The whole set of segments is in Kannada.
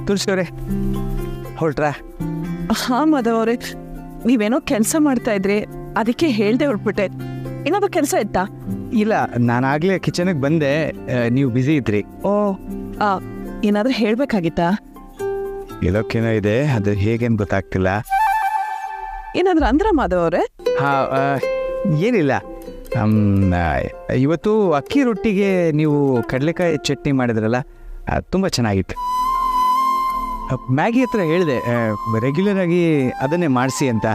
ತುಳಸಿ ಅವರೇ ಹೊರಟ್ರಾ? ಹಾಂ ಮಾಧವ್ ಅವರೇ, ನೀವೇನೋ ಕೆಲಸ ಮಾಡ್ತಾ ಇದ್ರಿ, ಅದಕ್ಕೆ ಹೇಳ್ದೆ ಹೊರಟ್ಬಿಟ್ಟೆ. ಏನಾದರೂ ಕೆಲಸ ಇತ್ತಾ? ಇಲ್ಲ, ನಾನಾಗಲೇ ಕಿಚನಿಗೆ ಬಂದೆ, ನೀವು ಬ್ಯುಸಿ ಇದ್ರಿ. ಓ, ಏನಾದರೂ ಹೇಳಬೇಕಾಗಿತ್ತಾ? ಹೇಳೋಕ್ಕೇನೋ ಇದೆ, ಅದು ಹೇಗೇನು ಗೊತ್ತಾಗ್ತಿಲ್ಲ. ಏನಾದರೂ ಅಂದ್ರ ಮಾಧವ್ ಅವರೇ? ಹಾಂ, ಏನಿಲ್ಲ. ಇವತ್ತು ಅಕ್ಕಿ ರೊಟ್ಟಿಗೆ ನೀವು ಕಡಲೆಕಾಯಿ ಚಟ್ನಿ ಮಾಡಿದ್ರಲ್ಲ, ತುಂಬ ಚೆನ್ನಾಗಿತ್ತು. ಮ್ಯಾಗಿ ಹತ್ರ ಹೇಳಿದೆ ರೆಗ್ಯುಲರಾಗಿ ಅದನ್ನೇ ಮಾಡಿಸಿ ಅಂತ,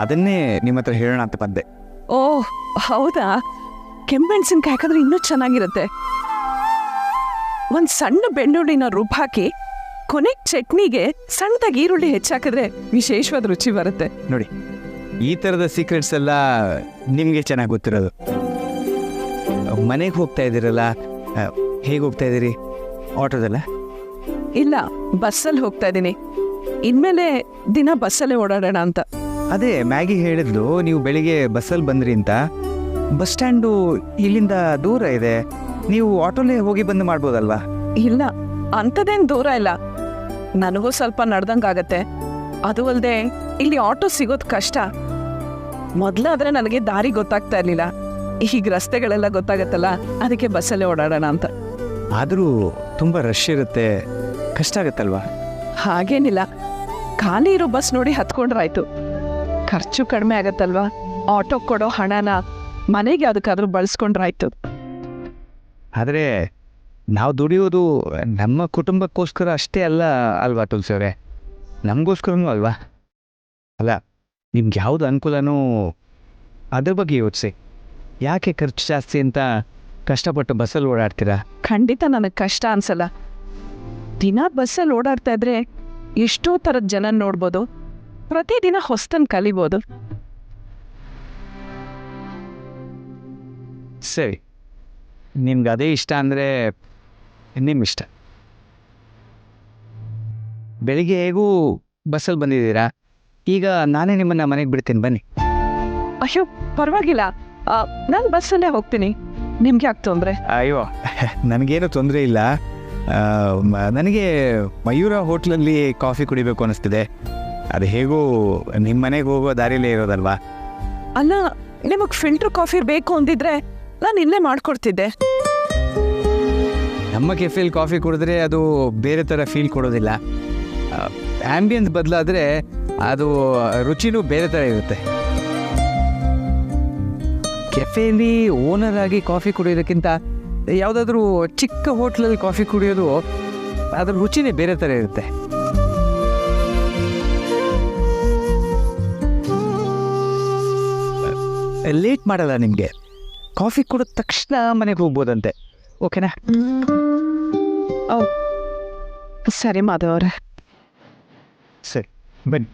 ಅದನ್ನೇ ನಿಮ್ಮ ಹತ್ರ ಹೇಳೋಣ ಅಂತ ಬಂದೆ. ಓಹ್ ಹೌದಾ? ಕೆಂಮೆಣಸಿನ್ಕಾಯಿ ಹಾಕಿದ್ರೆ ಇನ್ನೂ ಚೆನ್ನಾಗಿರುತ್ತೆ. ಒಂದು ಸಣ್ಣ ಬೆಳ್ಳುಳ್ಳಿನ ರುಬ್ಬಾಕಿ ಕೊನೆಗೆ ಚಟ್ನಿಗೆ ಸಣ್ಣದಾಗಿ ಈರುಳ್ಳಿ ಹೆಚ್ಚಾಕಿದ್ರೆ ವಿಶೇಷವಾದ ರುಚಿ ಬರುತ್ತೆ ನೋಡಿ. ಈ ಥರದ ಸೀಕ್ರೆಟ್ಸ್ ಎಲ್ಲ ನಿಮಗೆ ಚೆನ್ನಾಗಿ ಗೊತ್ತಿರೋದು. ಮನೆಗೆ ಹೋಗ್ತಾ ಇದ್ದೀರಲ್ಲ, ಹೇಗೆ ಹೋಗ್ತಾ ಇದ್ದೀರಿ? ಆಟೋದಲ್ಲ? ಇಲ್ಲ, ಬಸ್ಸಲ್ಲಿ ಹೋಗ್ತಾ ಇದ್ದೀನಿ. ಇನ್ಮೇಲೆ ದಿನ ಬಸ್ಸಲ್ಲೇ ಓಡಾಡೋಣ ಅಂತ. ಅದೇ ಮ್ಯಾಗಿ ಹೇಳಿದ್ಲು ನೀವು ಬೆಳಿಗ್ಗೆ ಬಸ್ಸಲ್ಲಿ ಬಂದ್ರಿ ಅಂತ. ಬಸ್ ಸ್ಟ್ಯಾಂಡು ಇಲ್ಲಿಂದ ದೂರ ಇದೆ, ನೀವು ಆಟೋಲೇ ಹೋಗಿ ಬಂದು ಮಾಡ್ಬೋದಲ್ವಾ? ಇಲ್ಲ, ಅಂಥದ್ದೇನು ದೂರ ಇಲ್ಲ, ನನಗೂ ಸ್ವಲ್ಪ ನಡ್ದಂಗಾಗತ್ತೆ. ಅದು ಅಲ್ಲದೆ ಇಲ್ಲಿ ಆಟೋ ಸಿಗೋದು ಕಷ್ಟ. ಮೊದಲಾದ್ರೆ ನನಗೆ ದಾರಿ ಗೊತ್ತಾಗ್ತಾ ಇರಲಿಲ್ಲ, ಈಗ ರಸ್ತೆಗಳೆಲ್ಲ ಗೊತ್ತಾಗತ್ತಲ್ಲ, ಅದಕ್ಕೆ ಬಸ್ಸಲ್ಲೇ ಓಡಾಡೋಣ ಅಂತ. ಆದರೂ ತುಂಬ ರಶ್ ಇರುತ್ತೆ, ಕಷ್ಟ ಆಗುತ್ತಲ್ವಾ? ಹಾಗೇನಿಲ್ಲ, ಖಾಲಿ ಇರೋ ಬಸ್ ನೋಡಿ ಹತ್ಕೊಂಡ್ರಾಯ್ತು. ಖರ್ಚು ಕಡಿಮೆ ಆಗತ್ತಲ್ವಾ? ಆಟೋ ಕೊಡೋ ಹಣನ ಮನೆಗೆ ಅದಕ್ಕಾದ್ರೂ ಬಳಸ್ಕೊಂಡ್ರಾಯ್ತು. ಆದರೆ ನಾವು ದುಡಿಯೋದು ನಮ್ಮ ಕುಟುಂಬಕ್ಕೋಸ್ಕರ ಅಷ್ಟೇ ಅಲ್ಲ ಅಲ್ವಾ ತುಳಸಿ ಅವರೇ? ನಮಗೋಸ್ಕರನೂ ಅಲ್ವಾ? ಅಲ್ಲ, ನಿಮ್ಗೆ ಯಾವುದು ಅನುಕೂಲನೋ ಅದ್ರ ಬಗ್ಗೆ ಯೋಚಿಸಿ. ಯಾಕೆ ಖರ್ಚು ಜಾಸ್ತಿ ಅಂತ ಕಷ್ಟಪಟ್ಟು ಬಸ್ಸಲ್ಲಿ ಓಡಾಡ್ತೀರಾ? ಖಂಡಿತ ನನಗೆ ಕಷ್ಟ ಅನ್ಸಲ್ಲ. ದಿನ ಬಸ್ಸಲ್ಲಿ ಓಡಾಡ್ತಾ ಇದ್ರೆ ಎಷ್ಟೋ ಥರದ ಜನ ನೋಡ್ಬೋದು, ಪ್ರತಿದಿನ ಹೊಸ್ತನ್ನು ಕಲಿಬೋದು. ಸರಿ, ನಿಮ್ಗೆ ಅದೇ ಇಷ್ಟ ಅಂದರೆ ನಿಮ್ಮ ಇಷ್ಟ. ಬೆಳಿಗ್ಗೆ ಹೇಗೂ ಬಸ್ಸಲ್ಲಿ ಬಂದಿದ್ದೀರಾ, ಈಗ ನಾನೇ ನಿಮ್ಮನ್ನು ಮನೆಗೆ ಬಿಡ್ತೀನಿ, ಬನ್ನಿ. ಅಯ್ಯೋ ಪರವಾಗಿಲ್ಲ, ನಾನು ಬಸ್ಸಲ್ಲೇ ಹೋಗ್ತೀನಿ, ನಿಮ್ಗೆ ಯಾಕೆ ತೊಂದರೆ? ಅಯ್ಯೋ, ನನಗೇನು ತೊಂದರೆ ಇಲ್ಲ. ನನಗೆ ಮಯೂರ ಹೋಟ್ಲಲ್ಲಿ ಕಾಫಿ ಕುಡಿಬೇಕು ಅನ್ನಿಸ್ತಿದೆ. ಅದು ಹೇಗೂ ನಿಮ್ಮ ಮನೆಗೆ ಹೋಗೋ ದಾರಿಲೇ ಇರೋದಲ್ವಾ? ಅಲ್ಲ, ನಿಮಗೆ ಫಿಲ್ಟರ್ ಕಾಫಿ ಬೇಕು ಅಂದಿದ್ರೆ ನಾನು ಇಲ್ಲೇ ಮಾಡ್ಕೊಡ್ತಿದ್ದೆ. ನಮ್ಮ ಕೆಫೆಲಿ ಕಾಫಿ ಕುಡಿದ್ರೆ ಅದು ಬೇರೆ ಥರ ಫೀಲ್ ಕೊಡೋದಿಲ್ಲ. ಆ್ಯಂಬಿಯನ್ಸ್ ಬದಲಾದರೆ ಅದು ರುಚಿನೂ ಬೇರೆ ಥರ ಇರುತ್ತೆ. ಕೆಫೆಯಲ್ಲಿ ಓನರ್ ಆಗಿ ಕಾಫಿ ಕುಡಿಯೋದಕ್ಕಿಂತ ಯಾವುದಾದ್ರೂ ಚಿಕ್ಕ ಹೋಟ್ಲಲ್ಲಿ ಕಾಫಿ ಕುಡಿಯೋದು ಅದ್ರ ರುಚಿನೇ ಬೇರೆ ಥರ ಇರುತ್ತೆ. ಲೇಟ್ ಮಾಡಲ್ಲ ನಿಮಗೆ. ಕಾಫಿ ಕುಡಿದ ತಕ್ಷಣ ಮನೆಗೆ ಹೋಗ್ಬೋದಂತೆ. ಓಕೆನಾ? ಓ ಸರಿ ಮಾಧವ್ ಅವರೇ. ಸರಿ, ಬನ್ನಿ.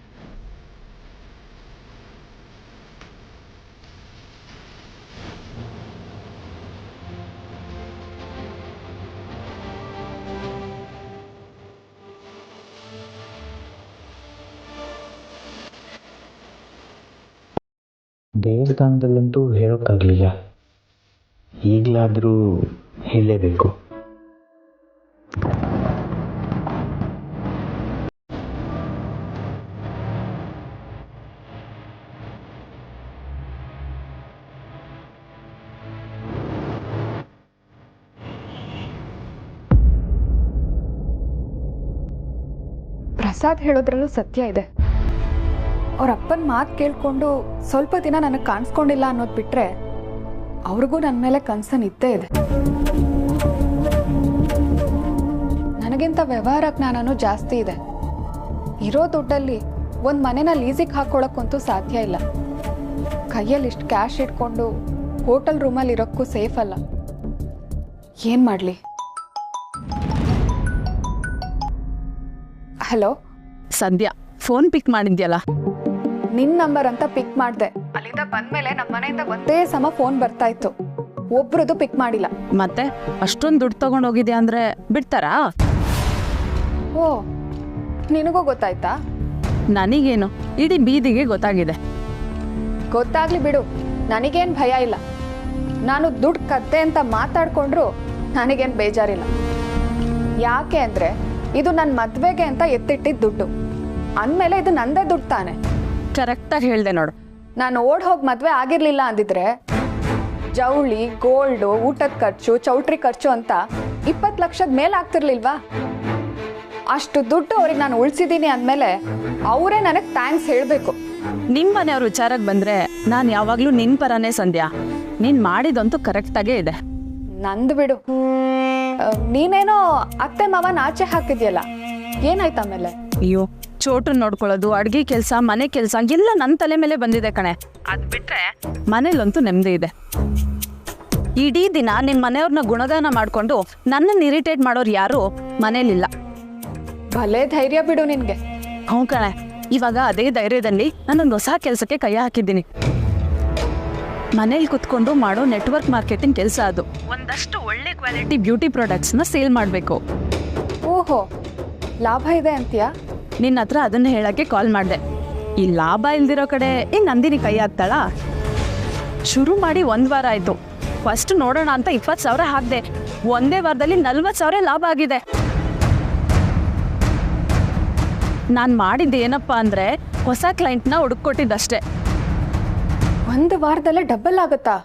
ದೇವಸ್ಥಾನದಲ್ಲಂತೂ ಹೇಳೋಕ್ಕಾಗಲಿಲ್ಲ, ಈಗಲಾದರೂ ಹೇಳಲೇಬೇಕು. ಪ್ರಸಾದ್ ಹೇಳೋದ್ರಲ್ಲೂ ಸತ್ಯ ಇದೆ. ಅವ್ರ ಅಪ್ಪನ ಮಾತು ಕೇಳಿಕೊಂಡು ಸ್ವಲ್ಪ ದಿನ ನನಗೆ ಕಾಣಿಸ್ಕೊಂಡಿಲ್ಲ ಅನ್ನೋದು ಬಿಟ್ಟರೆ ಅವ್ರಿಗೂ ನನ್ನ ಮೇಲೆ ಕನ್ಸರ್ನ್ ಇದ್ದೇ ಇದೆ. ನನಗಿಂತ ವ್ಯವಹಾರ ಜ್ಞಾನನೂ ಜಾಸ್ತಿ ಇದೆ. ಇರೋ ದುಡ್ಡಲ್ಲಿ ಒಂದು ಮನೆನ ಲೀಸಿಗೆ ಹಾಕ್ಕೊಳ್ಳೋಕ್ಕಂತೂ ಸಾಧ್ಯ ಇಲ್ಲ. ಕೈಯಲ್ಲಿ ಇಷ್ಟು ಕ್ಯಾಶ್ ಇಟ್ಕೊಂಡು ಹೋಟೆಲ್ ರೂಮಲ್ಲಿ ಇರೋಕ್ಕೂ ಸೇಫ್ ಅಲ್ಲ. ಏನು ಮಾಡಲಿ? ಹಲೋ ಸಂಧ್ಯಾ, ಫೋನ್ ಪಿಕ್ ಮಾಡಿದ್ಯಲ್ಲ? ನಿನ್ನ ನಂಬರ್ ಅಂತ ಪಿಕ್ ಮಾಡಿದೆ. ಅಲ್ಲಿಂದ ಬಂದ್ಮೇಲೆ ನಮ್ಮ ಮನೆಯಿಂದ ಒಂದೇ ಸಮ ಫೋನ್ ಬರ್ತಾ ಇತ್ತು, ಒಬ್ರದ್ದು ಪಿಕ್ ಮಾಡಿಲ್ಲ. ಮತ್ತೆ ಅಷ್ಟೊಂದು ದುಡ್ಡು ತಗೊಂಡು ಹೋಗಿದ್ಯಾ ಅಂದ್ರೆ ಬಿಡ್ತಾರಾ? ಓ, ನಿನಗೂ ಗೊತ್ತಾಯ್ತಾ? ನನಗೇನು, ಇಡೀ ಬೀದಿಗೆ ಗೊತ್ತಾಗಿದೆ. ಗೊತ್ತಾಗ್ಲಿ ಬಿಡು, ನನಗೇನು ಭಯ ಇಲ್ಲ. ನಾನು ದುಡ್ಡು ಕದ್ದೆ ಅಂತ ಮಾತಾಡ್ಕೊಂಡ್ರು ನನಗೇನು ಬೇಜಾರಿಲ್ಲ. ಯಾಕೆ ಅಂದರೆ ಇದು ನನ್ನ ಮದ್ವೆಗೆ ಅಂತ ಎತ್ತಿಟ್ಟಿದ್ದ ದುಡ್ಡು ಅಂದಮೇಲೆ ಇದು ನಂದೇ ದುಡ್ಡು ತಾನೆ. ಕರೆಕ್ಟಾಗಿ ಹೇಳ್ದೆ ನೋಡು. ನಾನು ಓಡ್ ಹೋಗಿ ಮದ್ವೆ ಆಗಿರ್ಲಿಲ್ಲ ಅಂದಿದ್ರೆ ಜವಳಿ, ಗೋಲ್ಡು, ಊಟದ ಖರ್ಚು, ಚೌಟ್ರಿ ಖರ್ಚು ಅಂತ 20 ಲಕ್ಷದ ಮೇಲೆ ಆಗ್ತಿರ್ಲಿಲ್ವಾ? ಅಷ್ಟು ದುಡ್ಡು ಅವ್ರಿಗೆ ನಾನು ಉಳಿಸಿದ್ದೀನಿ ಅಂದಮೇಲೆ ಅವರೇ ನನಗೆ ಥ್ಯಾಂಕ್ಸ್ ಹೇಳಬೇಕು. ನಿಮ್ಮ ಮನೆಯವ್ರ ವಿಚಾರಕ್ಕೆ ಬಂದರೆ ನಾನು ಯಾವಾಗಲೂ ನಿನ್ನ ಪರನೇ ಸಂಧ್ಯಾ. ನೀನು ಮಾಡಿದಂತೂ ಕರೆಕ್ಟಾಗೇ ಇದೆ. ನಂದು ಬಿಡು. ನೀನೇನೋ ಅತ್ತೆ ಮಾವನ ಆಚೆ ಹಾಕಿದ್ಯಲ್ಲ, ಏನಾಯ್ತು ಆಮೇಲೆ? ಅಯ್ಯೋ, ಚೋಟನ್ ನೋಡ್ಕೊಳ್ಳೋದು, ಅಡುಗೆ ಕೆಲಸ, ಮನೆ ಕೆಲಸ ಎಲ್ಲ ನನ್ನ ತಲೆ ಮೇಲೆ ಬಂದಿದೆ ಕಣೆ. ಅದು ಬಿಟ್ಟರೆ ಮನೇಲಂತೂ ನೆಮ್ಮದಿ ಇದೆ. ಇಡೀ ದಿನ ನಿನ್ನ ಮನೆಯವ್ರನ್ನ ಗುಣಗಾನ ಮಾಡಿಕೊಂಡು ನನ್ನನ್ನು ಇರಿಟೇಟ್ ಮಾಡೋರು ಯಾರು ಮನೇಲಿಲ್ಲ. ಭಲೇ ಧೈರ್ಯ ಬಿಡು ನಿನಗೆ. ಹ್ಞೂ ಕಣೆ, ಇವಾಗ ಅದೇ ಧೈರ್ಯದಲ್ಲಿ ನಾನೊಂದು ಹೊಸ ಕೆಲಸಕ್ಕೆ ಕೈ ಹಾಕಿದ್ದೀನಿ. ಮನೇಲಿ ಕುತ್ಕೊಂಡು ಮಾಡೋ ನೆಟ್ವರ್ಕ್ ಮಾರ್ಕೆಟಿಂಗ್ ಕೆಲಸ. ಅದು ಒಂದಷ್ಟು ಒಳ್ಳೆ ಕ್ವಾಲಿಟಿ ಬ್ಯೂಟಿ ಪ್ರಾಡಕ್ಟ್ಸ್ನ ಸೇಲ್ ಮಾಡಬೇಕು. ಓಹೋ, ಲಾಭ ಇದೆ ಅಂತೀಯಾ? ನಿನ್ನ ಹತ್ರ ಅದನ್ನು ಹೇಳೋಕ್ಕೆ ಕಾಲ್ ಮಾಡಿದೆ. ಈ ಲಾಭ ಇಲ್ದಿರೋ ಕಡೆ ಈಗ ನಂದಿನಿ ಕೈ ಹಾಕ್ತಾಳಾ? ಶುರು ಮಾಡಿ 1 ವಾರ ಆಯಿತು. ಫಸ್ಟ್ ನೋಡೋಣ ಅಂತ 20,000 ಹಾಕಿದೆ. ಒಂದೇ ವಾರದಲ್ಲಿ 40,000 ಲಾಭ ಆಗಿದೆ. ನಾನು ಮಾಡಿದ್ದು ಏನಪ್ಪ ಅಂದರೆ ಹೊಸ ಕ್ಲೈಂಟ್ನ ಹುಡುಕೊಟ್ಟಿದ್ದಷ್ಟೇ. 1 ವಾರದಲ್ಲೇ ಡಬಲ್ ಆಗುತ್ತಾ?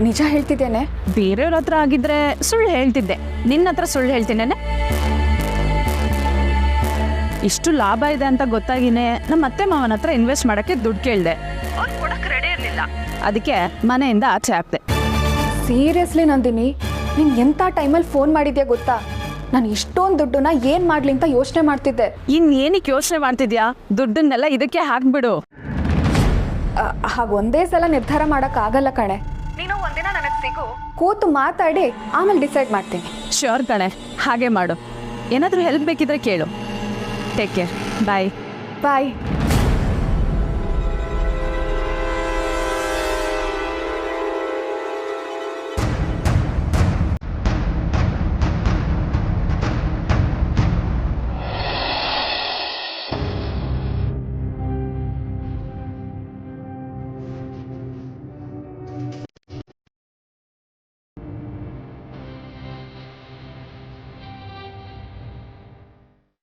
ನಿಜ ಹೇಳ್ತಿದ್ದೇನೆ? ಬೇರೆಯವ್ರ ಹತ್ರ ಆಗಿದ್ರೆ ಸುಳ್ಳು ಹೇಳ್ತಿದ್ದೆ, ನಿನ್ನ ಹತ್ರ ಸುಳ್ಳು ಹೇಳ್ತೀನೇನೆ. ಇಷ್ಟು ಲಾಭ ಇದೆ ಅಂತ ಗೊತ್ತಾಗಿನೇ ನಮ್ಮ ಅತ್ತೆ ಮಾವನ ಹತ್ರ ಇನ್ವೆಸ್ಟ್ ಮಾಡೋಕ್ಕೆ ದುಡ್ಡು ಕೇಳಿದೆ. ಅವ್ರು ಕೊಡಕ್ಕೆ ರೆಡಿ ಇರಲಿಲ್ಲ. ಅದಕ್ಕೆ ಮನೆಯಿಂದ ಆಚೆ ಹಾಕ್ದೆ. ಸೀರಿಯಸ್ಲಿ ನಂದಿನಿ, ನಿಂಗೆ ಎಂಥ ಟೈಮಲ್ಲಿ ಫೋನ್ ಮಾಡಿದ್ಯಾ ಗೊತ್ತಾ? ನಾನು ಇಷ್ಟೊಂದು ದುಡ್ಡನ್ನ ಏನು ಮಾಡಲಿ ಅಂತ ಯೋಚನೆ ಮಾಡ್ತಿದ್ದೆ. ಏನಕ್ಕೆ ಯೋಚನೆ ಮಾಡ್ತಿದ್ಯಾ? ದುಡ್ಡನ್ನೆಲ್ಲ ಇದಕ್ಕೆ ಹಾಕ್ಬಿಡು. ಹಾಗೆ ಒಂದೇ ಸಲ ನಿರ್ಧಾರ ಮಾಡೋಕ್ಕಾಗಲ್ಲ ಕಣೆ. ನೀನು ಒಂದಿನ ನನಗೆ ಸಿಗು, ಕೂತು ಮಾತಾಡಿ ಆಮೇಲೆ ಡಿಸೈಡ್ ಮಾಡ್ತೀನಿ. ಶ್ಯೂರ್ ಕಣೆ, ಹಾಗೆ ಮಾಡು. ಏನಾದರೂ ಹೆಲ್ಪ್ ಬೇಕಿದ್ರೆ ಕೇಳು. Take care. ಬಾಯ್. ಬಾಯ್.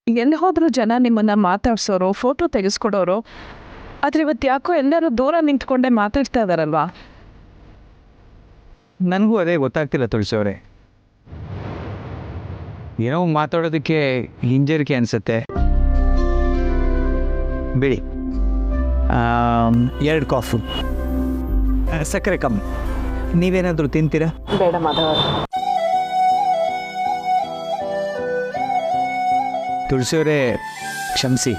ಎಲ್ಲಿ ಹೋದರೂ ಜನ ನಿಮ್ಮನ್ನು ಮಾತಾಡ್ಸೋರು, ಫೋಟೋ ತೆಗೆಸ್ಕೊಡೋರು. ಆದರೆ ಇವತ್ತು ಯಾಕೋ ಎಲ್ಲರೂ ದೂರ ನಿಂತ್ಕೊಂಡೇ ಮಾತಾಡ್ತಾ ಇದ್ದಾರಲ್ವಾ? ನನಗೂ ಅದೇ ಗೊತ್ತಾಗ್ತಿಲ್ಲ ತುಳಸಿ ಅವರೇ. ಏನೋ ಮಾತಾಡೋದಕ್ಕೆ ಹಿಂಜರಿಕೆ ಅನಿಸುತ್ತೆ. ಬಿಡಿ, 2 ಕಾಫಿ, ಸಕ್ಕರೆ ಕಮ್ಮಿ. ನೀವೇನಾದರೂ ತಿಂತೀರಾ? ಬೇಡ ಮಾಧವ. ತುಳಸಿಯವರೇ, ಕ್ಷಮಿಸಿ,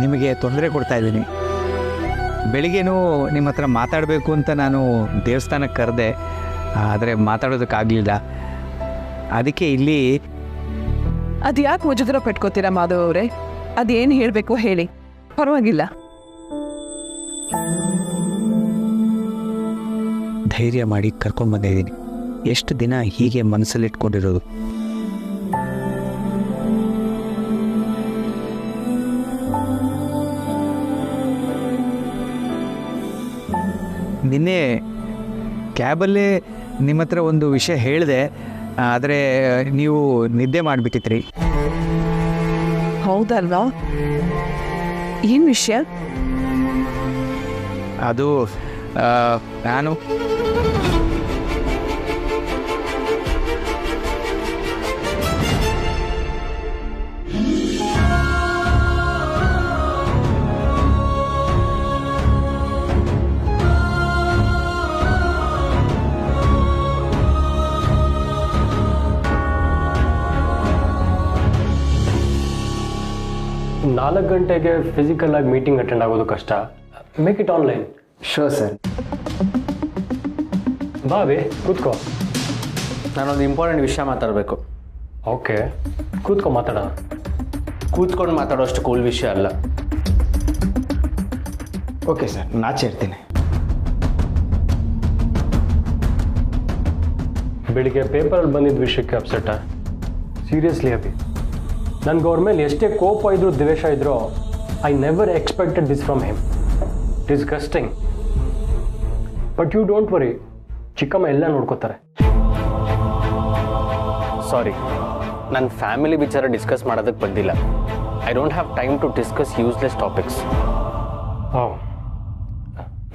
ನಿಮಗೆ ತೊಂದರೆ ಕೊಡ್ತಾ ಇದ್ದೀನಿ. ಬೆಳಿಗ್ಗೆನೂ ನಿಮ್ಮ ಹತ್ರ ಮಾತಾಡಬೇಕು ಅಂತ ನಾನು ದೇವಸ್ಥಾನಕ್ಕೆ ಕರೆದೆ, ಆದರೆ ಮಾತಾಡೋದಕ್ಕಾಗಲಿಲ್ಲ. ಅದಕ್ಕೆ ಇಲ್ಲಿ. ಅದು ಯಾಕೆ ಮುಜುಗರ ಪಟ್ಕೋತೀರಾ ಮಾಧವ್ ಅವರೇ? ಅದೇನು ಹೇಳಬೇಕು ಹೇಳಿ, ಪರವಾಗಿಲ್ಲ. ಧೈರ್ಯ ಮಾಡಿ ಕರ್ಕೊಂಡ್ಬಂದಿದ್ದೀನಿ. ಎಷ್ಟು ದಿನ ಹೀಗೆ ಮನಸ್ಸಲ್ಲಿಟ್ಕೊಂಡಿರೋದು. ನಿನ್ನೆ ಕ್ಯಾಬಲ್ಲೇ ನಿಮ್ಮ ಹತ್ರ ಒಂದು ವಿಷಯ ಹೇಳಿದೆ, ಆದರೆ ನೀವು ನಿದ್ದೆ ಮಾಡಿಬಿಟ್ಟಿದ್ರಿ. ಹೌದಲ್ವಾ? ಏನು ವಿಷಯ? ಅದು ನಾನು ನಾಲ್ಕು ಗಂಟೆಗೆ ಫಿಸಿಕಲ್ ಆಗಿ ಮೀಟಿಂಗ್ ಅಟೆಂಡ್ ಆಗೋದು ಕಷ್ಟ. Make it online. Sure sir. Bobby ಕೂತ್ಕೋ. ನಾನೊಂದು ಇಂಪಾರ್ಟೆಂಟ್ ವಿಷಯ ಮಾತಾಡಬೇಕು. ಓಕೆ, ಕೂತ್ಕೊ ಮಾತಾಡೋಣ. ಕೂತ್ಕೊಂಡು ಮಾತಾಡೋಷ್ಟು ಕೂಲ್ ವಿಷಯ ಅಲ್ಲ. ಓಕೆ ಸರ್, ನಾಚೆ ಇರ್ತೀನಿ. ಬೆಳಿಗ್ಗೆ ಪೇಪರಲ್ಲಿ ಬಂದಿದ್ದ ವಿಷಯಕ್ಕೆ ಅಪ್ಸೆಟ್ಟಾ? ಸೀರಿಯಸ್ಲಿ ಅಭಿ, ನನಗೆ ಅವ್ರ ಮೇಲೆ ಎಷ್ಟೇ ಕೋಪ ಇದ್ರೂ ದ್ವೇಷ ಇದ್ರೂ I never expected this from him. Disgusting. But you don't worry, ಚಿಕ್ಕಮ್ಮ ಎಲ್ಲ ನೋಡ್ಕೋತಾರೆ. ಸಾರಿ, ನನ್ನ ಫ್ಯಾಮಿಲಿ ವಿಚಾರ ಡಿಸ್ಕಸ್ ಮಾಡೋದಕ್ಕೆ ಬಂದಿಲ್ಲ. I don't have time to discuss useless topics. ಹಾಂ,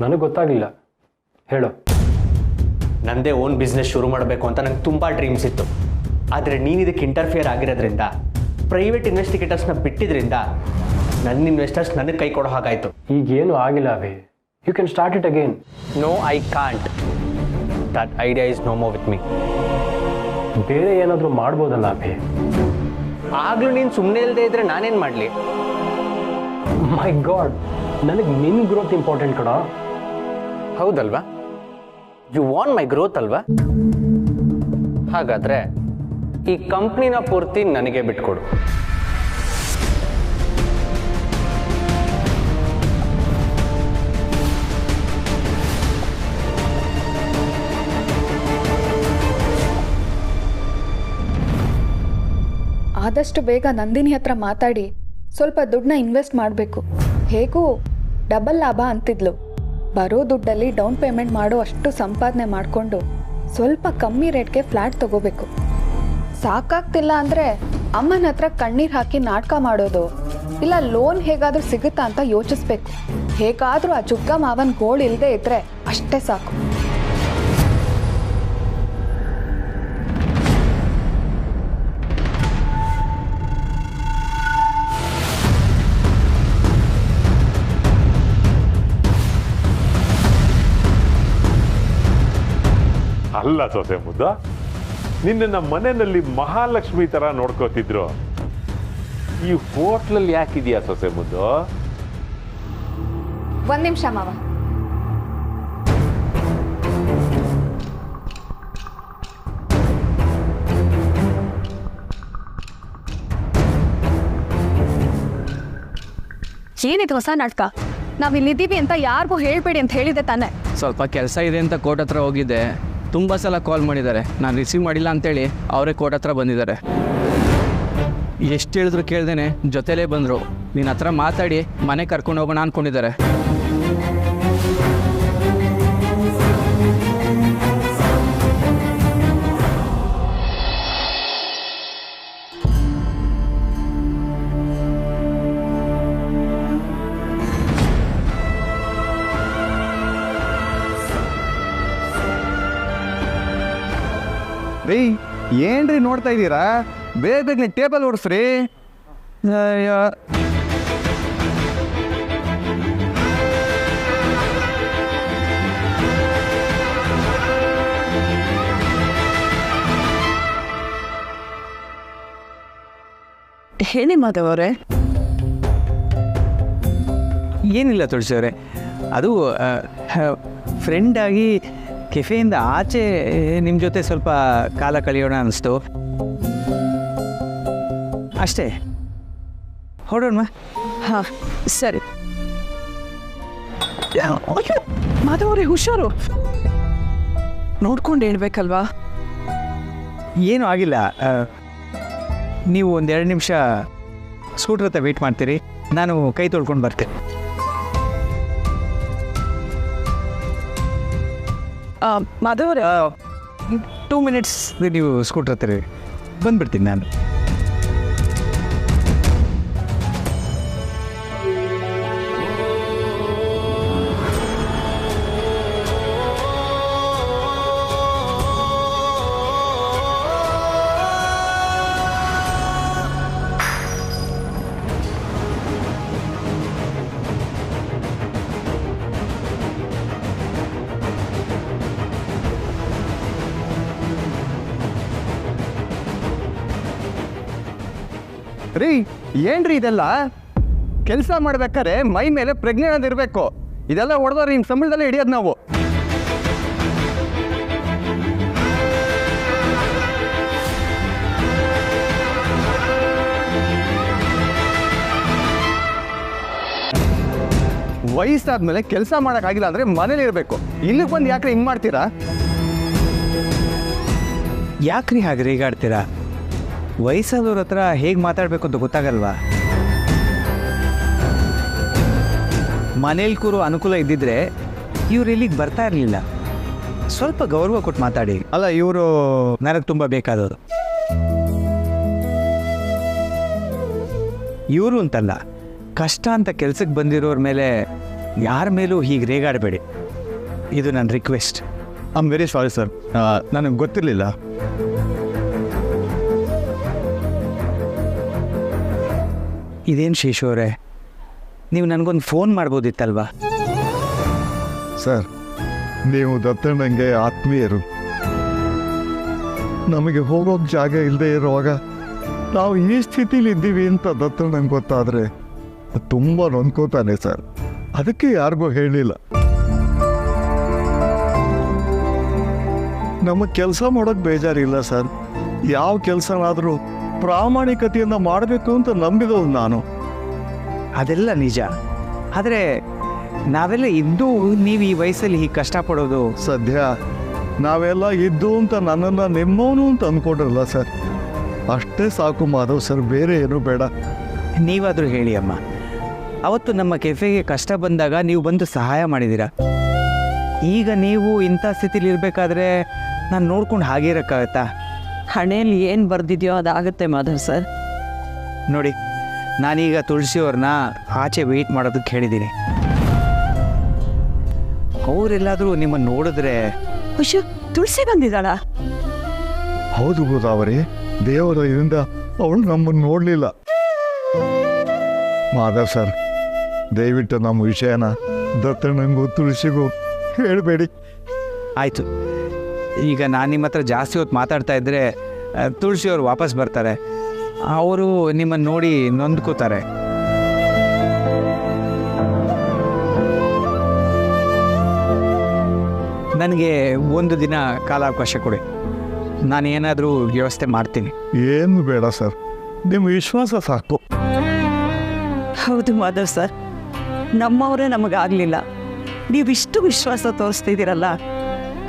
ನನಗೆ ಗೊತ್ತಾಗಲಿಲ್ಲ, ಹೇಳು. ನನ್ನದೇ ಓನ್ ಬಿಸ್ನೆಸ್ ಶುರು ಮಾಡಬೇಕು ಅಂತ ನಂಗೆ ತುಂಬ ಡ್ರೀಮ್ಸ್ ಇತ್ತು. ಆದರೆ ನೀನು ಇದಕ್ಕೆ ಇಂಟರ್ಫಿಯರ್ ಆಗಿರೋದ್ರಿಂದ, ಪ್ರೈವೇಟ್ ಇನ್ವೆಸ್ಟಿಗೇಟರ್ಸ್ನ ಬಿಟ್ಟಿದ್ರಿಂದ ನನ್ನ ಇನ್ವೆಸ್ಟರ್ಸ್ ನನಗೆ ಕೈ ಕೊಡೋ ಹಾಗಾಯಿತು. ಈಗೇನು ಆಗಿಲ್ಲ Abhi, you can start it again. No, I can't. That idea is no more with me. ಬೇರೆ ಏನಾದರೂ ಮಾಡ್ಬೋದಲ್ಲ ಅಭಿ? ಆಗಲೂ ನೀನು ಸುಮ್ಮನೆ ಇಲ್ಲದೆ ಇದ್ರೆ ನಾನೇನು ಮಾಡಲಿ? ಮೈ ಗಾಡ್, ನನಗೆ ನಿನ್ನ ಗ್ರೋತ್ ಇಂಪಾರ್ಟೆಂಟ್ ಕಣ. ಹೌದಲ್ವಾ? ಯು ವಾಂಟ್ ಮೈ ಗ್ರೋತ್ ಅಲ್ವಾ? ಹಾಗಾದರೆ ಈ ಕಂಪ್ನಿನ ಪೂರ್ತಿ ನನಗೆ ಬಿಟ್ಕೊಡು. ಆದಷ್ಟು ಬೇಗ ನಂದಿನಿ ಹತ್ರ ಮಾತಾಡಿ ಸ್ವಲ್ಪ ದುಡ್ಡನ್ನ ಇನ್ವೆಸ್ಟ್ ಮಾಡಬೇಕು. ಹೇಗೂ ಡಬಲ್ ಲಾಭ ಅಂತಿದ್ಲು. ಬರೋ ದುಡ್ಡಲ್ಲಿ ಡೌನ್ ಪೇಮೆಂಟ್ ಮಾಡೋ ಅಷ್ಟು ಸಂಪಾದನೆ ಮಾಡಿಕೊಂಡು ಸ್ವಲ್ಪ ಕಮ್ಮಿ ರೇಟ್ಗೆ ಫ್ಲ್ಯಾಟ್ ತಗೋಬೇಕು. ಸಾಕಾಗ್ತಿಲ್ಲ ಅಂದರೆ ಅಮ್ಮನ ಹತ್ರ ಕಣ್ಣೀರು ಹಾಕಿ ನಾಟಕ ಮಾಡೋದು, ಇಲ್ಲ ಲೋನ್ ಹೇಗಾದರೂ ಸಿಗುತ್ತಾ ಅಂತ ಯೋಚಿಸ್ಬೇಕು. ಹೇಗಾದರೂ ಆ ಜುಗ್ಗ ಮಾವನ ಗೋಳು ಇಲ್ಲದೆ ಇದ್ರೆ ಅಷ್ಟೇ ಸಾಕು. ಅಲ್ಲ ಸೊಸೆ ಮುದ್ದ, ನಿನ್ನ ಮನೆಯಲ್ಲಿ ಮಹಾಲಕ್ಷ್ಮಿ ತರ ನೋಡ್ಕೋತಿದ್ರು, ಈ ಹೋಟ್ಲಲ್ಲಿ ಯಾಕಿದೆಯಾ ಸೊಸೆ ಮುದ್ದು? ಒಂದು ನಿಮಿಷ ಮಾವ. ಏನಿದು ಹೊಸ ನಾಟಕ? ನಾವಿಲ್ಲಿದ್ದೀವಿ ಅಂತ ಯಾರಿಗೂ ಹೇಳ್ಬೇಡಿ ಅಂತ ಹೇಳಿದೆ ತಾನೆ. ಸ್ವಲ್ಪ ಕೆಲಸ ಇದೆ ಅಂತ ಕೋರ್ಟ್ ಹತ್ರ ಹೋಗಿದ್ದೆ. ತುಂಬ ಸಲ ಕಾಲ್ ಮಾಡಿದ್ದಾರೆ, ನಾನು ರಿಸೀವ್ ಮಾಡಿಲ್ಲ ಅಂತೇಳಿ ಅವರೇ ಕೋರ್ಟ್ ಹತ್ರ ಬಂದಿದ್ದಾರೆ. ಎಷ್ಟು ಹೇಳಿದ್ರು ಕೇಳ್ದೇನೆ ಜೊತೆಲೇ ಬಂದರು. ನಿನ್ನ ಹತ್ರ ಮಾತಾಡಿ ಮನೆ ಕರ್ಕೊಂಡು ಹೋಗೋಣ ಅಂದ್ಕೊಂಡಿದ್ದಾರೆ. ರೀ, ಏನ್ರಿ ನೋಡ್ತಾ ಇದ್ದೀರಾ? ಬೇಗ ಬೇಗ ಟೇಬಲ್ ಓಡಿಸ್ರಿ. ಹೇಳಿ ಮಾಧವ್ ಅವರೇ. ಏನಿಲ್ಲ ತುಳಸಿ ಅವರೇ, ಅದು ಫ್ರೆಂಡಾಗಿ ಕೆಫೆಯಿಂದ ಆಚೆ ನಿಮ್ಮ ಜೊತೆ ಸ್ವಲ್ಪ ಕಾಲ ಕಳೆಯೋಣ ಅನ್ನಿಸ್ತು ಅಷ್ಟೇ. ಹೊರಡೋಣ. ಹಾಂ ಸರಿ. ಮಾಧವ್ ಅವರೇ ಹುಷಾರು, ನೋಡ್ಕೊಂಡು ಹೇಳ್ಬೇಕಲ್ವಾ? ಏನೂ ಆಗಿಲ್ಲ. ನೀವು ಒಂದೆರಡು ನಿಮಿಷ ಸ್ಕೂಟ್ರ್ ಹತ್ರ ವೆಯ್ಟ್ ಮಾಡ್ತೀರಿ, ನಾನು ಕೈ ತೊಳ್ಕೊಂಡು ಬರ್ತೇನೆ. ಮಾಧವ್ ಅವರೇ, 2 ಮಿನಿಟ್ಸ್ ನೀವು ಸ್ಕೂಟ್ರ್ ಹತ್ತಿರ ಬಂದುಬಿಡ್ತೀನಿ ನಾನು. ರೀ, ಏನ್ರಿ ಇದೆಲ್ಲ? ಕೆಲಸ ಮಾಡ್ಬೇಕಾದ್ರೆ ಮೈ ಮೇಲೆ ಪ್ರಜ್ಞೆ ಇರಬೇಕು. ಇದೆಲ್ಲ ಹೊಡೆದವ್ರೆ ನಿಮ್ಮ ಸಂಬಳದಲ್ಲೇ ಹಿಡಿಯೋದು ನಾವು. ವಯಸ್ಸಾದ್ಮೇಲೆ ಕೆಲಸ ಮಾಡೋಕ್ಕಾಗಿಲ್ಲ ಅಂದರೆ ಮನೇಲಿ ಇರಬೇಕು. ಇಲ್ಲಿಗೆ ಬಂದು ಯಾಕ್ರಿ ಹಿಂಗೆ ಮಾಡ್ತೀರಾ? ಯಾಕ್ರಿ ಹಾಗೆ ರೇಗಾಡ್ತೀರಾ? ವಯಸ್ಸಾದವ್ರ ಹತ್ರ ಹೇಗೆ ಮಾತಾಡಬೇಕು ಅಂತ ಗೊತ್ತಾಗಲ್ವಾ? ಮನೇಲಿ ಕೂರೋ ಅನುಕೂಲ ಇದ್ದಿದ್ರೆ ಇವ್ರು ಇಲ್ಲಿಗೆ ಬರ್ತಾ ಇರಲಿಲ್ಲ. ಸ್ವಲ್ಪ ಗೌರವ ಕೊಟ್ಟು ಮಾತಾಡಿ. ಅಲ್ಲ, ಇವರು ನನಗೆ ತುಂಬ ಬೇಕಾದವರು. ಇವರು ಅಂತಲ್ಲ, ಕಷ್ಟ ಅಂತ ಕೆಲ್ಸಕ್ಕೆ ಬಂದಿರೋರ ಮೇಲೆ ಯಾರ ಮೇಲೂ ಹೀಗೆ ರೇಗಾಡಬೇಡಿ. ಇದು ನನ್ನ request. I am very sorry sir, ನನಗೆ ಗೊತ್ತಿರಲಿಲ್ಲ. ಇದೇನು ಶೇಷು ಅವರೇ, ನೀವು ನನಗೊಂದು ಫೋನ್ ಮಾಡ್ಬೋದಿತ್ತಲ್ವಾ? ಸರ್, ನೀವು ದತ್ತಣ್ಣಂಗೆ ಆತ್ಮೀಯರು. ನಮಗೆ ಹೋಗೋಕೆ ಜಾಗ ಇಲ್ಲದೆ ಇರುವಾಗ ನಾವು ಈ ಸ್ಥಿತಿಲಿ ಇದ್ದೀವಿ ಅಂತ ದತ್ತಣ್ಣಂಗೆ ಗೊತ್ತಾದರೆ ತುಂಬ ನೊಂದ್ಕೋತಾನೆ ಸರ್. ಅದಕ್ಕೆ ಯಾರಿಗೂ ಹೇಳಿಲ್ಲ. ನಮಗೆ ಕೆಲಸ ಮಾಡೋಕ್ಕೆ ಬೇಜಾರಿಲ್ಲ ಸರ್. ಯಾವ ಕೆಲಸನಾದರೂ ಪ್ರಾಮಾಣಿಕತೆಯಿಂದ ಮಾಡಬೇಕು ಅಂತ ನಂಬಿದವನು ನಾನು. ಅದೆಲ್ಲ ನಿಜ. ಆದರೆ ನಾವೆಲ್ಲ ಇದ್ದು ನೀವು ಈ ವಯಸ್ಸಲ್ಲಿ ಹೀಗೆ ಕಷ್ಟಪಡೋದು. ಸದ್ಯ ನಾವೆಲ್ಲ ಇದ್ದು ಅಂತ ನನ್ನನ್ನು ನಿಮ್ಮವನು ಅಂತ ಅಂದ್ಕೊಂಡ್ರಲ್ಲ ಸರ್, ಅಷ್ಟೇ ಸಾಕು ಮಾಧವ್ ಸರ್, ಬೇರೆ ಏನೂ ಬೇಡ. ನೀವಾದರೂ ಹೇಳಿ ಅಮ್ಮ, ಅವತ್ತು ನಮ್ಮ ಕೆಫೆಗೆ ಕಷ್ಟ ಬಂದಾಗ ನೀವು ಬಂದು ಸಹಾಯ ಮಾಡಿದ್ದೀರಾ. ಈಗ ನೀವು ಇಂಥ ಸ್ಥಿತಿಲಿ ಇರಬೇಕಾದ್ರೆ ನಾನು ನೋಡ್ಕೊಂಡು ಹಾಗೆ ಇರೋಕ್ಕಾಗತ್ತಾ? ಹಣೆಯಲ್ಲಿ ಏನು ಬರೆದಿದೆಯೋ ಅದಾಗುತ್ತೆ ಮಾಧವ್ ಸರ್. ನೋಡಿ, ನಾನೀಗ ತುಳಸಿಯವ್ರನ್ನ ಆಚೆ ವೆಯ್ಟ್ ಮಾಡೋದಕ್ಕೆ ಹೇಳಿದ್ದೀನಿ. ಅವರೆಲ್ಲಾದರೂ ನಿಮ್ಮನ್ನು ನೋಡಿದ್ರೆ. ಅಯ್ಯೋ, ತುಳಸಿ ಬಂದಿದ್ದಾಳ? ಹೌದು ಗೋದಾವರಿ, ದೇವರ ಇದರಿಂದ ಅವಳು ನಮ್ಮನ್ನು ನೋಡಲಿಲ್ಲ. ಮಾಧವ್ ಸರ್, ದಯವಿಟ್ಟು ನಮ್ಮ ವಿಷಯನ ದತ್ತಣ್ಣಂಗೂ ತುಳಸಿಗೂ ಹೇಳಬೇಡಿ. ಆಯಿತು. ಈಗ ನಾನು ನಿಮ್ಮ ಹತ್ರ ಜಾಸ್ತಿ ಹೊತ್ತು ಮಾತಾಡ್ತಾ ಇದ್ದರೆ ತುಳಸಿಯವ್ರು ವಾಪಸ್ ಬರ್ತಾರೆ. ಅವರು ನಿಮ್ಮನ್ನು ನೋಡಿ ನೊಂದ್ಕೋತಾರೆ. ನನಗೆ ಒಂದು ದಿನ ಕಾಲಾವಕಾಶ ಕೊಡಿ, ನಾನು ಏನಾದರೂ ವ್ಯವಸ್ಥೆ ಮಾಡ್ತೀನಿ. ಏನು ಬೇಡ ಸರ್, ನಿಮ್ಮ ವಿಶ್ವಾಸ ಸಾಕು. ಹೌದು ಮಾಧವ್ ಸರ್, ನಮ್ಮವರೇ ನಮಗಾಗಲಿಲ್ಲ, ನೀವಿಷ್ಟು ವಿಶ್ವಾಸ ತೋರಿಸ್ತಿದ್ದೀರಲ್ಲ,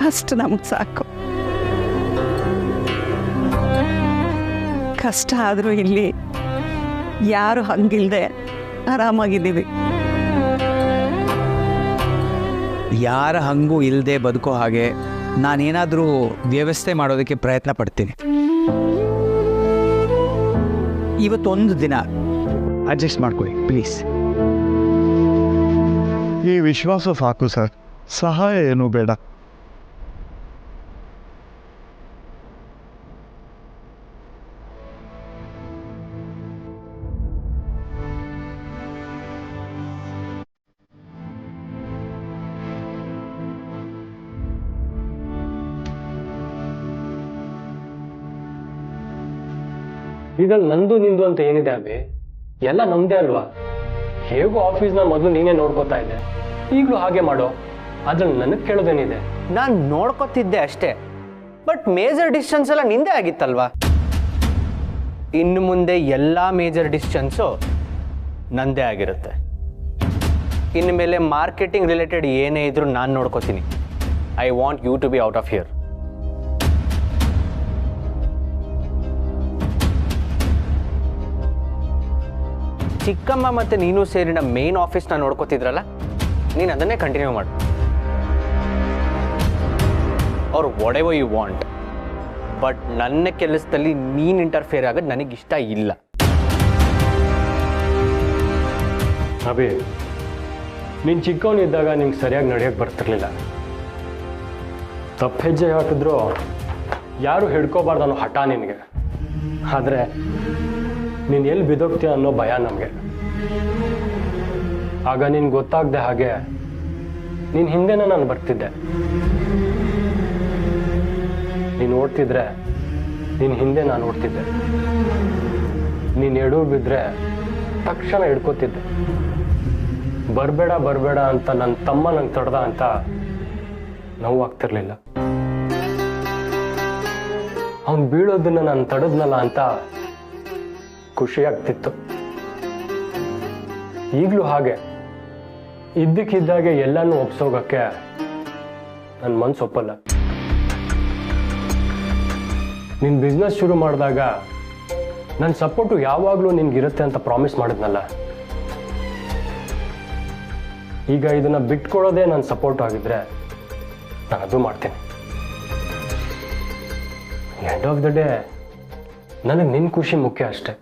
ಅಷ್ಟು ನಮಗೆ ಸಾಕು. ಕಷ್ಟ ಆದರೂ ಇಲ್ಲಿ ಯಾರು ಹಂಗಿಲ್ದೆ ಆರಾಮಾಗಿದ್ದೀವಿ. ಯಾರ ಹಂಗೂ ಇಲ್ಲದೆ ಬದುಕೋ ಹಾಗೆ ನಾನೇನಾದರೂ ವ್ಯವಸ್ಥೆ ಮಾಡೋದಕ್ಕೆ ಪ್ರಯತ್ನ ಪಡ್ತೀನಿ. ಇವತ್ತೊಂದು ದಿನ ಅಡ್ಜಸ್ಟ್ ಮಾಡ್ಕೊಳ್ಳಿ ಪ್ಲೀಸ್. ಈ ವಿಶ್ವಾಸ ಸಾಕು ಸರ್, ಸಹಾಯ ಏನೂ ಬೇಡ. ಇದ್ರಲ್ಲಿ ನಂದು ನಿಂದು ಅಂತ ಏನಿದೆ ಅಭಿ, ಎಲ್ಲ ನಮ್ದೇ ಅಲ್ವಾ? ಹೇಗೂ ಆಫೀಸ್ನ ಮೊದಲು ನೀನೇ ನೋಡ್ಕೋತಾ ಇದ್ದೆ, ಈಗಲೂ ಹಾಗೆ ಮಾಡೋ. ಅದ್ರಲ್ಲಿ ನನಗೆ ಕೇಳೋದೇನಿದೆ? ನಾನು ನೋಡ್ಕೊತಿದ್ದೆ ಅಷ್ಟೇ, ಬಟ್ ಮೇಜರ್ ಡಿಸಿಷನ್ಸ್ ಎಲ್ಲ ನಿಂದೇ ಆಗಿತ್ತಲ್ವಾ? ಇನ್ನು ಮುಂದೆ ಎಲ್ಲ ಮೇಜರ್ ಡಿಸಿಷನ್ಸು ನಂದೇ ಆಗಿರುತ್ತೆ. ಇನ್ನು ಮೇಲೆ ಮಾರ್ಕೆಟಿಂಗ್ ರಿಲೇಟೆಡ್ ಏನೇ ಇದ್ರೂ ನಾನು ನೋಡ್ಕೋತೀನಿ. I want you to be out of here. ಚಿಕ್ಕಮ್ಮ ಮತ್ತು ನೀನು ಸೇರಿ ನಮ್ಮ ಮೇನ್ ಆಫೀಸ್ನ ನೋಡ್ಕೋತಿದ್ರಲ್ಲ, ನೀನು ಅದನ್ನೇ ಕಂಟಿನ್ಯೂ ಮಾಡು. ಅವ್ರು ವಾಟ್ ಯು ವಾಂಟ್, ಬಟ್ ನನ್ನ ಕೆಲಸದಲ್ಲಿ ನೀನು ಇಂಟರ್ಫಿಯರ್ ಆಗೋದು ನನಗಿಷ್ಟ ಇಲ್ಲ. ಅಭಿ, ನೀನು ಚಿಕ್ಕವನಿದ್ದಾಗ ನಿಂಗೆ ಸರಿಯಾಗಿ ನಡೆಯೋಕ್ಕೆ ಬರ್ತಿರ್ಲಿಲ್ಲ. ತಪ್ಪು ಹೆಜ್ಜೆ ಹಾಕಿದ್ರು ಯಾರು ಹಿಡ್ಕೋಬಾರ್ದು ಅನ್ನೋ ಹಠ ನಿನಗೆ. ಆದರೆ ನೀನು ಎಲ್ಲಿ ಬಿದೋಗ್ತೀಯ ಅನ್ನೋ ಭಯ ನಮಗೆ. ಆಗ ನೀನು ಗೊತ್ತಾಗದೆ ಹಾಗೆ ನಿನ್ನ ಹಿಂದೆನೇ ನಾನು ಬರ್ತಿದ್ದೆ. ನೀನು ಓಡ್ತಿದ್ರೆ ನಿನ್ನ ಹಿಂದೆ ನಾನು ಓಡ್ತಿದ್ದೆ. ನೀನು ಎಡು ಬಿದ್ದರೆ ತಕ್ಷಣ ಹಿಡ್ಕೋತಿದ್ದೆ. ಬರಬೇಡ ಬರಬೇಡ ಅಂತ ನನ್ನ ತಮ್ಮ ನಂಗೆ ತೊಡ್ದ ಅಂತ ನೋವಾಗ್ತಿರ್ಲಿಲ್ಲ. ಅವ್ನು ಬೀಳೋದನ್ನ ನಾನು ತಡೆದ್ನಲ್ಲ ಅಂತ ಖುಷಿ ಆಗ್ತಿತ್ತು. ಈಗಲೂ ಹಾಗೆ ಇದ್ದಕ್ಕಿದ್ದಾಗೆ ಎಲ್ಲನೂ ಒಪ್ಸೋಗಕ್ಕೆ ನನ್ನ ಮನ್ಸು ಒಪ್ಪಲ್ಲ. ನಿನ್ನ ಬಿಸ್ನೆಸ್ ಶುರು ಮಾಡಿದಾಗ ನನ್ನ ಸಪೋರ್ಟು ಯಾವಾಗಲೂ ನಿನ್ಗಿರುತ್ತೆ ಅಂತ ಪ್ರಾಮಿಸ್ ಮಾಡಿದ್ನಲ್ಲ, ಈಗ ಇದನ್ನ ಬಿಟ್ಕೊಡೋದೇ ನನ್ನ ಸಪೋರ್ಟ್ ಆಗಿದ್ರೆ ನಾನು ಅದು ಮಾಡ್ತೀನಿ. ಎಂಡ್ ಆಫ್ ದ ಡೇ ನನಗೆ ನಿನ್ನ ಖುಷಿ ಮುಖ್ಯ ಅಷ್ಟೆ.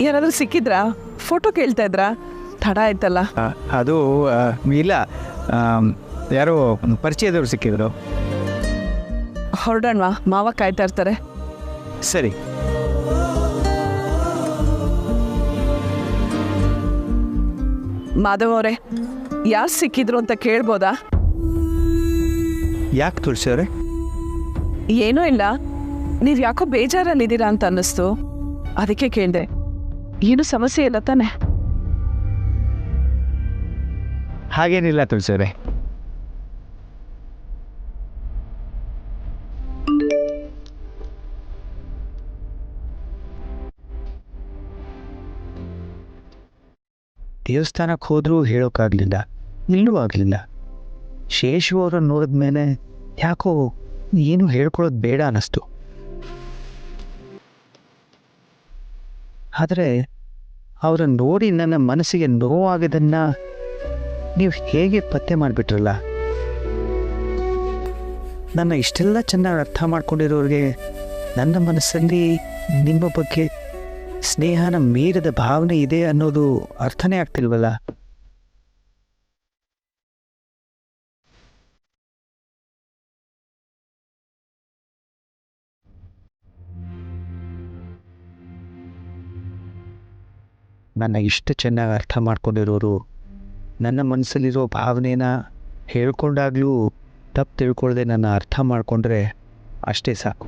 ಯಾರಾದರೂ ಸಿಕ್ಕಿದ್ರಾ? ಫೋಟೋ ಕೇಳ್ತಾ ಇದ್ರಾ? ತಡ ಆಯ್ತಲ್ಲ. ಅದು ಇಲ್ಲ, ಯಾರೋ ಪರಿಚಯದವ್ರು ಸಿಕ್ಕಿದ್ರು. ಹೊರಡೋಣವಾ? ಮಾವ ಕಾಯ್ತಾ ಇರ್ತಾರೆ. ಸರಿ. ಮಾಧವ್ ಅವರೇ, ಯಾರು ಸಿಕ್ಕಿದ್ರು ಅಂತ ಕೇಳ್ಬೋದಾ? ಯಾಕೆ ತುಳಸಿ ಅವರೇ? ಏನೂ ಇಲ್ಲ, ನೀವು ಯಾಕೋ ಬೇಜಾರಲ್ಲಿದ್ದೀರಾ ಅಂತ ಅನ್ನಿಸ್ತು, ಅದಕ್ಕೆ ಕೇಳಿದೆ. ಏನು ಸಮಸ್ಯೆ ಇಲ್ಲ ತಾನೆ? ಹಾಗೇನಿಲ್ಲ ತುಳಸಿ ಅವರೇ. ದೇವಸ್ಥಾನಕ್ಕೆ ಹೋದರೂ ಹೇಳೋಕ್ಕಾಗಲಿಲ್ಲ, ಇಲ್ಲೂ ಆಗಲಿಲ್ಲ. ಶೇಷು ಅವರನ್ನು ನೋಡಿದ್ಮೇಲೆ ಯಾಕೋ ಏನು ಹೇಳ್ಕೊಳ್ಳೋದು ಬೇಡ ಅನ್ನಿಸ್ತು. ಆದರೆ ಅವರನ್ನು ನೋಡಿ ನನ್ನ ಮನಸ್ಸಿಗೆ ನೋವಾಗಿದ್ದನ್ನು ನೀವು ಹೇಗೆ ಪತ್ತೆ ಮಾಡಿಬಿಟ್ರಲ್ಲ. ನನ್ನ ಇಷ್ಟೆಲ್ಲ ಚೆನ್ನಾಗಿ ಅರ್ಥ ಮಾಡ್ಕೊಂಡಿರೋರಿಗೆ ನನ್ನ ಮನಸ್ಸಲ್ಲಿ ನಿಮ್ಮ ಬಗ್ಗೆ ಸ್ನೇಹನ ಮೀರಿದ ಭಾವನೆ ಇದೆ ಅನ್ನೋದು ಅರ್ಥನೇ ಆಗ್ತಿಲ್ವಲ್ಲ. ನನ್ನ ಇಷ್ಟು ಚೆನ್ನಾಗಿ ಅರ್ಥ ಮಾಡ್ಕೊಂಡಿರೋರು ನನ್ನ ಮನಸ್ಸಲ್ಲಿರೋ ಭಾವನೆನ ಹೇಳ್ಕೊಂಡಾಗಲೂ ತಪ್ಪು ತಿಳ್ಕೊಳ್ಳದೆ ನನ್ನ ಅರ್ಥ ಮಾಡಿಕೊಂಡ್ರೆ ಅಷ್ಟೇ ಸಾಕು.